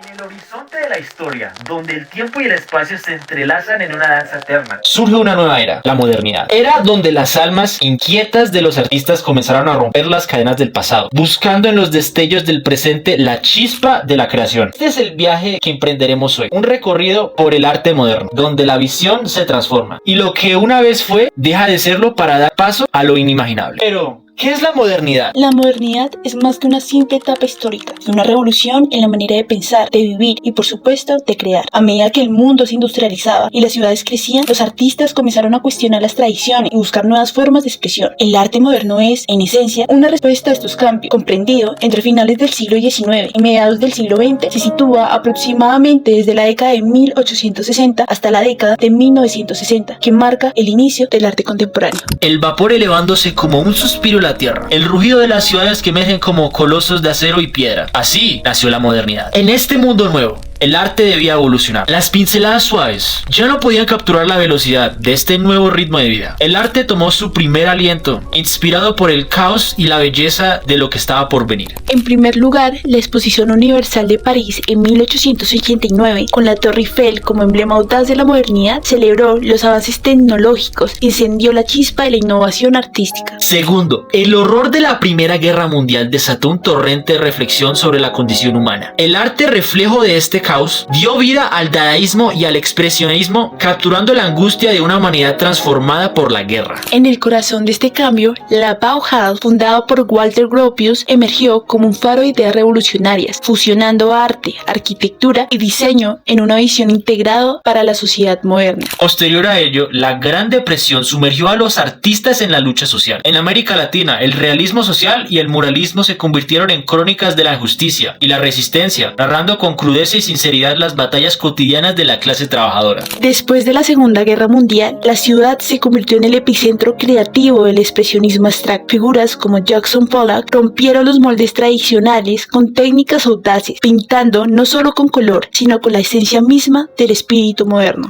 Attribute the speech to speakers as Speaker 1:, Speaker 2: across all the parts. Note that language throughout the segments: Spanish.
Speaker 1: En el horizonte de la historia, donde el tiempo y el espacio se entrelazan en una danza eterna,
Speaker 2: surge una nueva era, la modernidad. Era donde las almas inquietas de los artistas comenzaron a romper las cadenas del pasado, buscando en los destellos del presente la chispa de la creación. Este es el viaje que emprenderemos hoy, un recorrido por el arte moderno, donde la visión se transforma y lo que una vez fue deja de serlo para dar paso a lo inimaginable. Pero ¿qué es la modernidad?
Speaker 3: La modernidad es más que una simple etapa histórica, es una revolución en la manera de pensar, de vivir y por supuesto de crear. A medida que el mundo se industrializaba y las ciudades crecían, los artistas comenzaron a cuestionar las tradiciones y buscar nuevas formas de expresión. El arte moderno es, en esencia, una respuesta a estos cambios. Comprendido entre finales del siglo XIX y mediados del siglo XX, se sitúa aproximadamente desde la década de 1860 hasta la década de 1960, que marca el inicio del arte contemporáneo.
Speaker 2: El vapor elevándose como un suspiro a la tierra, el rugido de las ciudades que emergen como colosos de acero y piedra. Así nació la modernidad. En este mundo nuevo, el arte debía evolucionar. Las pinceladas suaves ya no podían capturar la velocidad de este nuevo ritmo de vida. El arte tomó su primer aliento, inspirado por el caos y la belleza de lo que estaba por venir.
Speaker 3: En primer lugar, la Exposición Universal de París en 1889, con la Torre Eiffel como emblema audaz de la modernidad, celebró los avances tecnológicos y encendió la chispa de la innovación artística.
Speaker 2: Segundo, el horror de la Primera Guerra Mundial desató un torrente de reflexión sobre la condición humana. El arte, reflejo de este caos, dio vida al dadaísmo y al expresionismo, capturando la angustia de una humanidad transformada por la guerra.
Speaker 3: En el corazón de este cambio, la Bauhaus, fundada por Walter Gropius, emergió como un faro de ideas revolucionarias, fusionando arte, arquitectura y diseño en una visión integrada para la sociedad moderna.
Speaker 2: Posterior a ello, la Gran Depresión sumergió a los artistas en la lucha social. En América Latina, el realismo social y el muralismo se convirtieron en crónicas de la injusticia y la resistencia, narrando con crudeza y sinceridad las batallas cotidianas de la clase trabajadora.
Speaker 3: Después de la Segunda Guerra Mundial, la ciudad se convirtió en el epicentro creativo del expresionismo abstracto. Figuras como Jackson Pollock rompieron los moldes tradicionales con técnicas audaces, pintando no solo con color, sino con la esencia misma del espíritu moderno.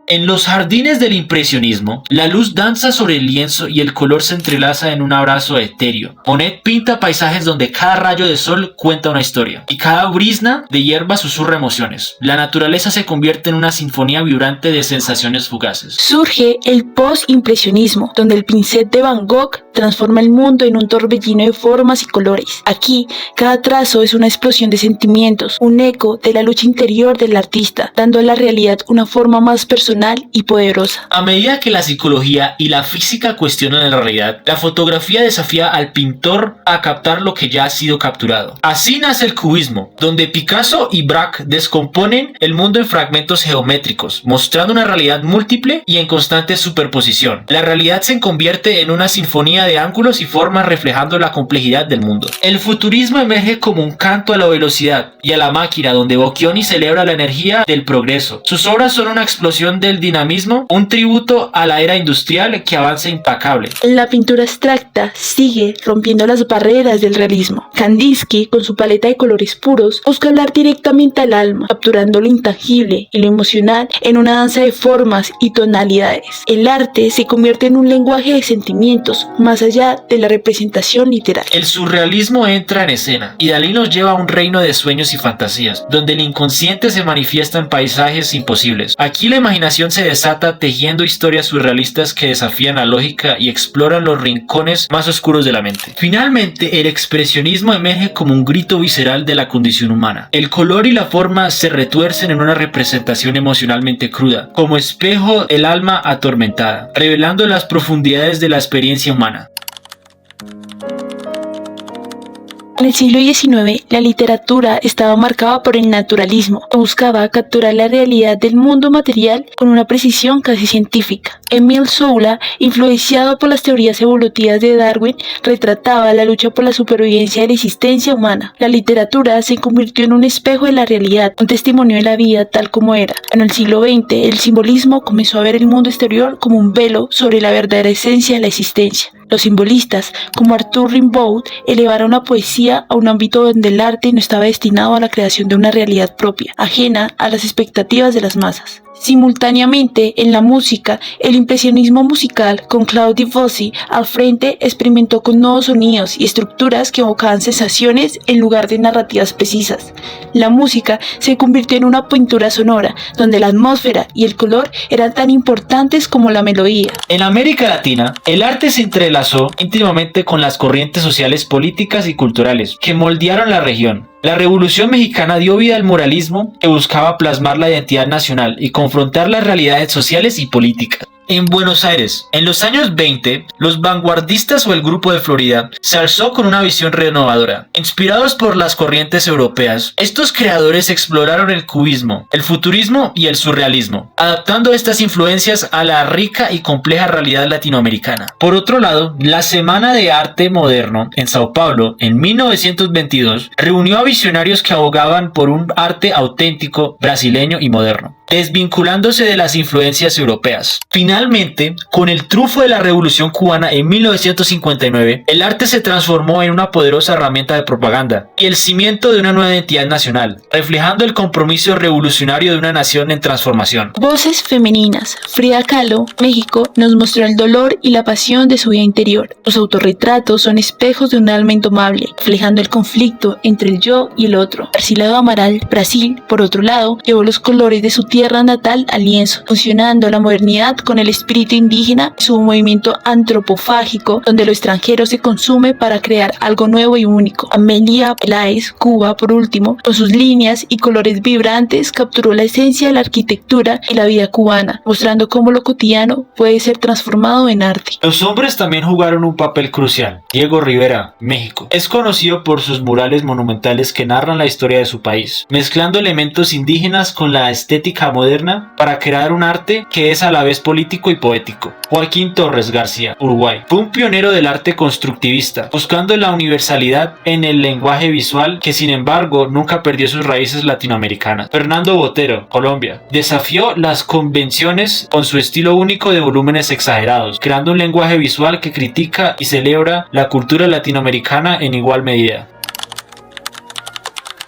Speaker 2: En los jardines del impresionismo, la luz danza sobre el lienzo y el color se entrelaza en un abrazo etéreo. Monet pinta paisajes donde cada rayo de sol cuenta una historia y cada brisna de hierba susurra emociones. La naturaleza se convierte en una sinfonía vibrante de sensaciones fugaces.
Speaker 3: Surge el post-impresionismo, donde el pincel de Van Gogh transforma el mundo en un torbellino de formas y colores. Aquí, cada trazo es una explosión de sentimientos, un eco de la lucha interior del artista, dando a la realidad una forma más personal y poderosa.
Speaker 2: A medida que la psicología y la física cuestionan la realidad, la fotografía desafía al pintor a captar lo que ya ha sido capturado. Así nace el cubismo, donde Picasso y Braque descomponen el mundo en fragmentos geométricos, mostrando una realidad múltiple y en constante superposición. La realidad se convierte en una sinfonía de ángulos y formas reflejando la complejidad del mundo. El futurismo emerge como un canto a la velocidad y a la máquina, donde Boccioni celebra la energía del progreso. Sus obras son una explosión del dinamismo, un tributo a la era industrial que avanza impecable.
Speaker 3: La pintura abstracta sigue rompiendo las barreras del realismo. Kandinsky, con su paleta de colores puros, busca hablar directamente al alma, capturando lo intangible y lo emocional en una danza de formas y tonalidades. El arte se convierte en un lenguaje de sentimientos, más allá de la representación literal.
Speaker 2: El surrealismo entra en escena y Dalí nos lleva a un reino de sueños y fantasías, donde el inconsciente se manifiesta en paisajes imposibles. Aquí la imaginación se desata tejiendo historias surrealistas que desafían la lógica y exploran los rincones más oscuros de la mente. Finalmente, el expresionismo emerge como un grito visceral de la condición humana. El color y la forma se retuercen en una representación emocionalmente cruda, como espejo del alma atormentada, revelando las profundidades de la experiencia humana.
Speaker 3: En el siglo XIX, la literatura estaba marcada por el naturalismo, que buscaba capturar la realidad del mundo material con una precisión casi científica. Émile Zola, influenciado por las teorías evolutivas de Darwin, retrataba la lucha por la supervivencia de la existencia humana. La literatura se convirtió en un espejo de la realidad, un testimonio de la vida tal como era. En el siglo XX, el simbolismo comenzó a ver el mundo exterior como un velo sobre la verdadera esencia de la existencia. Los simbolistas, como Arthur Rimbaud, elevaron la poesía a un ámbito donde el arte no estaba destinado a la creación de una realidad propia, ajena a las expectativas de las masas. Simultáneamente, en la música, el impresionismo musical, con Claude Debussy al frente, experimentó con nuevos sonidos y estructuras que evocaban sensaciones en lugar de narrativas precisas. La música se convirtió en una pintura sonora, donde la atmósfera y el color eran tan importantes como la melodía.
Speaker 2: En América Latina, el arte se entrelazó íntimamente con las corrientes sociales, políticas y culturales que moldearon la región. La Revolución Mexicana dio vida al muralismo, que buscaba plasmar la identidad nacional y confrontar las realidades sociales y políticas. En Buenos Aires, en los años 20, los vanguardistas o el Grupo de Florida se alzó con una visión renovadora. Inspirados por las corrientes europeas, estos creadores exploraron el cubismo, el futurismo y el surrealismo, adaptando estas influencias a la rica y compleja realidad latinoamericana. Por otro lado, la Semana de Arte Moderno en Sao Paulo, en 1922, reunió a visionarios que abogaban por un arte auténtico, brasileño y moderno, desvinculándose de las influencias europeas. Finalmente, con el triunfo de la Revolución Cubana en 1959, el arte se transformó en una poderosa herramienta de propaganda y el cimiento de una nueva identidad nacional, reflejando el compromiso revolucionario de una nación en transformación.
Speaker 3: Voces femeninas. Frida Kahlo, México, nos mostró el dolor y la pasión de su vida interior. Los autorretratos son espejos de un alma indomable, reflejando el conflicto entre el yo y el otro. Arcilado Amaral, Brasil, por otro lado, llevó los colores de su tierra natal al lienzo, fusionando la modernidad con el espíritu indígena, su movimiento antropofágico, donde lo extranjero se consume para crear algo nuevo y único. Amelia Peláez, Cuba, por último, con sus líneas y colores vibrantes, capturó la esencia de la arquitectura y la vida cubana, mostrando cómo lo cotidiano puede ser transformado en arte.
Speaker 2: Los hombres también jugaron un papel crucial. Diego Rivera, México, es conocido por sus murales monumentales que narran la historia de su país, mezclando elementos indígenas con la estética moderna para crear un arte que es a la vez político y poético. Joaquín Torres García, Uruguay, fue un pionero del arte constructivista, buscando la universalidad en el lenguaje visual que sin embargo nunca perdió sus raíces latinoamericanas. Fernando Botero, Colombia, desafió las convenciones con su estilo único de volúmenes exagerados, creando un lenguaje visual que critica y celebra la cultura latinoamericana en igual medida.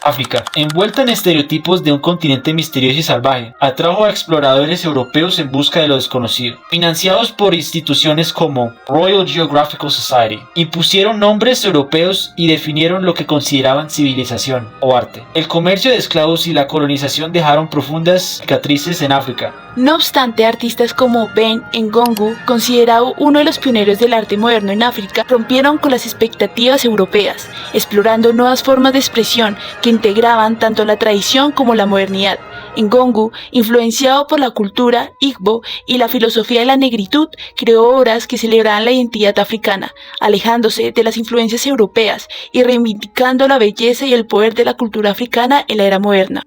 Speaker 2: África, envuelta en estereotipos de un continente misterioso y salvaje, atrajo a exploradores europeos en busca de lo desconocido. Financiados por instituciones como Royal Geographical Society, impusieron nombres europeos y definieron lo que consideraban civilización o arte. El comercio de esclavos y la colonización dejaron profundas cicatrices en África.
Speaker 3: No obstante, artistas como Ben Ngongu, considerado uno de los pioneros del arte moderno en África, rompieron con las expectativas europeas, explorando nuevas formas de expresión que integraban tanto la tradición como la modernidad. Ngongu, influenciado por la cultura Igbo y la filosofía de la negritud, creó obras que celebraban la identidad africana, alejándose de las influencias europeas y reivindicando la belleza y el poder de la cultura africana en la era moderna.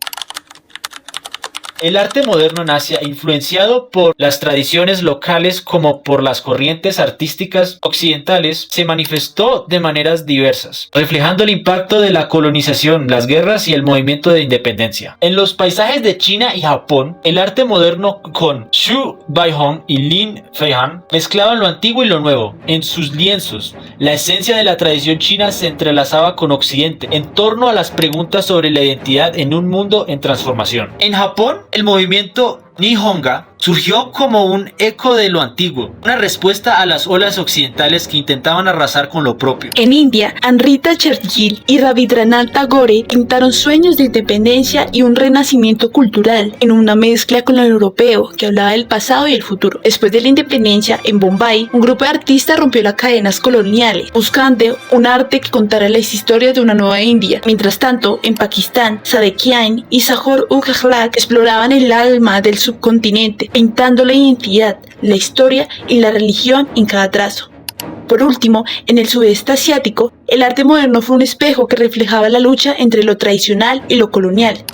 Speaker 2: El arte moderno en Asia, influenciado por las tradiciones locales como por las corrientes artísticas occidentales, se manifestó de maneras diversas, reflejando el impacto de la colonización, las guerras y el movimiento de independencia. En los paisajes de China y Japón, el arte moderno con Xu Baihong y Lin Feihan mezclaban lo antiguo y lo nuevo. En sus lienzos, la esencia de la tradición china se entrelazaba con Occidente en torno a las preguntas sobre la identidad en un mundo en transformación. En Japón, el movimiento Nihonga surgió como un eco de lo antiguo, una respuesta a las olas occidentales que intentaban arrasar con lo propio.
Speaker 3: En India, Amrita Chatterjee y Rabindranath Tagore pintaron sueños de independencia y un renacimiento cultural en una mezcla con lo europeo que hablaba del pasado y el futuro. Después de la independencia, en Bombay, un grupo de artistas rompió las cadenas coloniales, buscando un arte que contara las historias de una nueva India. Mientras tanto, en Pakistán, Sadekian y Zahor Ughlaq exploraban el alma del subcontinente, pintando la identidad, la historia y la religión en cada trazo. Por último, en el sudeste asiático, el arte moderno fue un espejo que reflejaba la lucha entre lo tradicional y lo colonial.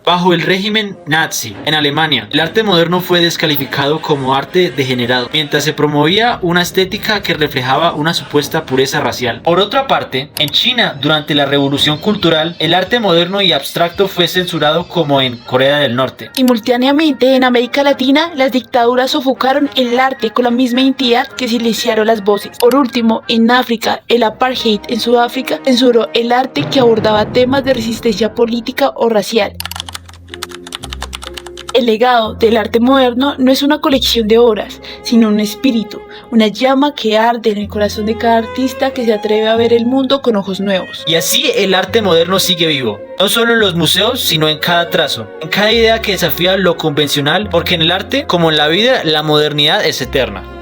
Speaker 2: Bajo el régimen nazi en Alemania, el arte moderno fue descalificado como arte degenerado, mientras se promovía una estética que reflejaba una supuesta pureza racial. Por otra parte, en China, durante la Revolución Cultural, el arte moderno y abstracto fue censurado como en Corea del Norte.
Speaker 3: Simultáneamente, en América Latina, las dictaduras sofocaron el arte con la misma entidad que silenciaron las voces. Por último, en África, el apartheid en Sudáfrica censuró el arte que abordaba temas de resistencia política o racial. el legado del arte moderno no es una colección de obras, sino un espíritu, una llama que arde en el corazón de cada artista que se atreve a ver el mundo con ojos nuevos.
Speaker 2: Y así el arte moderno sigue vivo, no solo en los museos, sino en cada trazo, en cada idea que desafía lo convencional, porque en el arte, como en la vida, la modernidad es eterna.